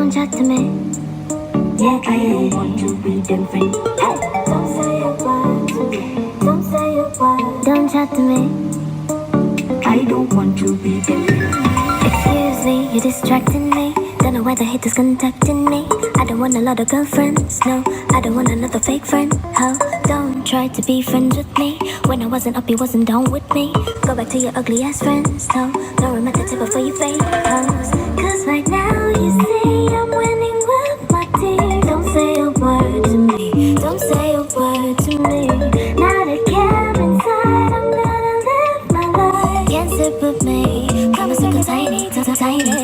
Don't chat to me. Yeah, I don't want to be different. Hey, don't say a word to me. Don't say a word. Don't chat to me. I don't want to be different. Excuse me, you're distracting me. Don't know why the haters contacting me. I don't want a lot of girlfriends, no. I don't want another fake friend. How? Don't try to be friends with me. When I wasn't up, you wasn't down with me. Go back to your ugly ass friends, no. No romantic tip before you fake hoes. Cause right now you see I'm winning with my team. Don't say a word to me. Don't say a word to me. Now that care inside, I'm gonna live my life. Can't sit with me. Promise you tiny, tiny.